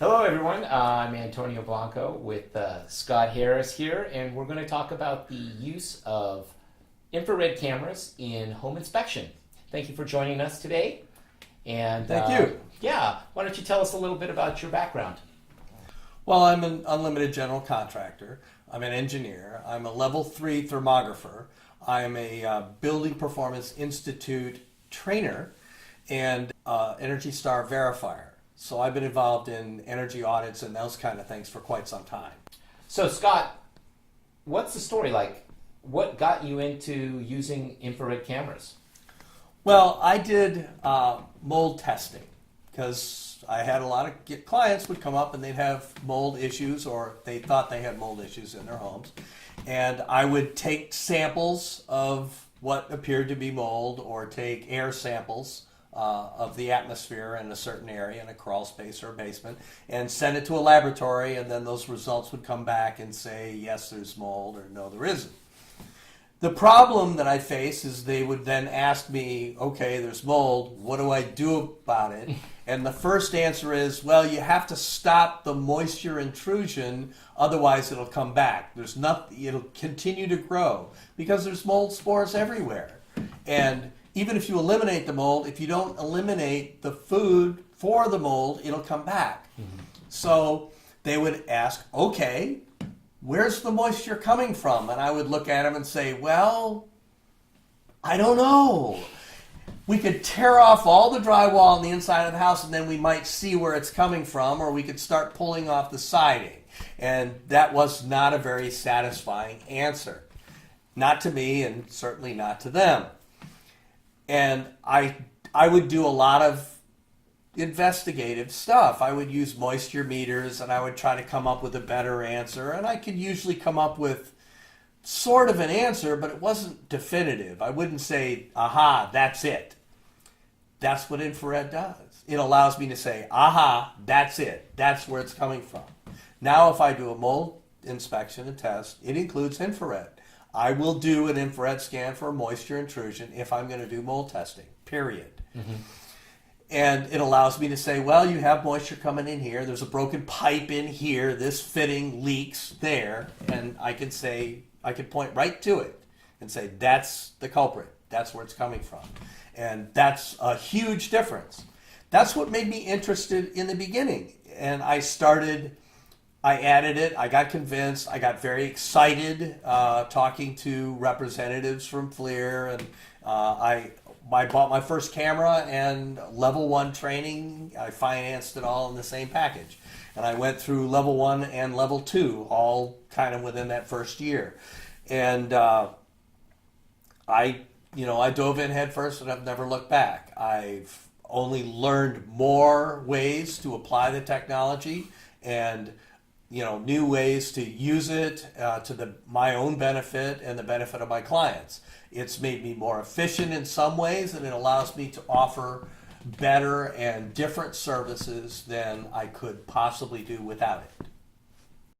Hello, everyone. I'm Antonio Blanco with Scott Harris here, and we're going to talk about the use of infrared cameras in home inspection. Thank you for joining us today. And Thank you. yeah, why don't you tell us a little bit about your background? Well, I'm an unlimited general contractor. I'm an engineer. I'm a level 3 thermographer. I'm a Building Performance Institute trainer and Energy Star verifier. So I've been involved in energy audits and those kind of things for quite some time. So, Scott, what's the story like? What got you into using infrared cameras? Well, I did mold testing because I had a lot of clients would come up and they'd have mold issues or they thought they had mold issues in their homes. And I would take samples of what appeared to be mold or take air samples of the atmosphere in a certain area in a crawl space or a basement and send it to a laboratory, and then those results would come back and say, yes, there's mold, or no, there isn't. The problem that I face is they would then ask me, okay, there's mold, what do I do about it? And the first answer is, well, you have to stop the moisture intrusion, otherwise it'll come back. There's nothing, it'll continue to grow because there's mold spores everywhere. And even if you eliminate the mold, if you don't eliminate the food for the mold, it'll come back. So they would ask, okay, where's the moisture coming from? And I would look at them and say, well, I don't know. We could tear off all the drywall on the inside of the house and then we might see where it's coming from, or we could start pulling off the siding. And that was not a very satisfying answer. Not to me and certainly not to them. And I would do a lot of investigative stuff. I would use moisture meters and I would try to come up with a better answer, and I could usually come up with sort of an answer, but it wasn't definitive. I wouldn't say, aha, that's it. That's what infrared does. It allows me to say, aha, that's it. That's where it's coming from. Now if I do a mold inspection and test, it includes infrared. I will do an infrared scan for moisture intrusion if I'm going to do mold testing, period. And it allows me to say, well, you have moisture coming in here. There's a broken pipe in here. This fitting leaks there. And I can say, I can point right to it and say, that's the culprit. That's where it's coming from. And that's a huge difference. That's what made me interested in the beginning. And I added it. I got convinced. I got very excited talking to representatives from FLIR. And I bought my first camera and level 1 training. I financed it all in the same package. And I went through level 1 and level 2 all kind of within that first year. And I dove in head first and I've never looked back. I've only learned more ways to apply the technology and new ways to use it to my own benefit and the benefit of my clients. It's made me more efficient in some ways, and it allows me to offer better and different services than I could possibly do without it.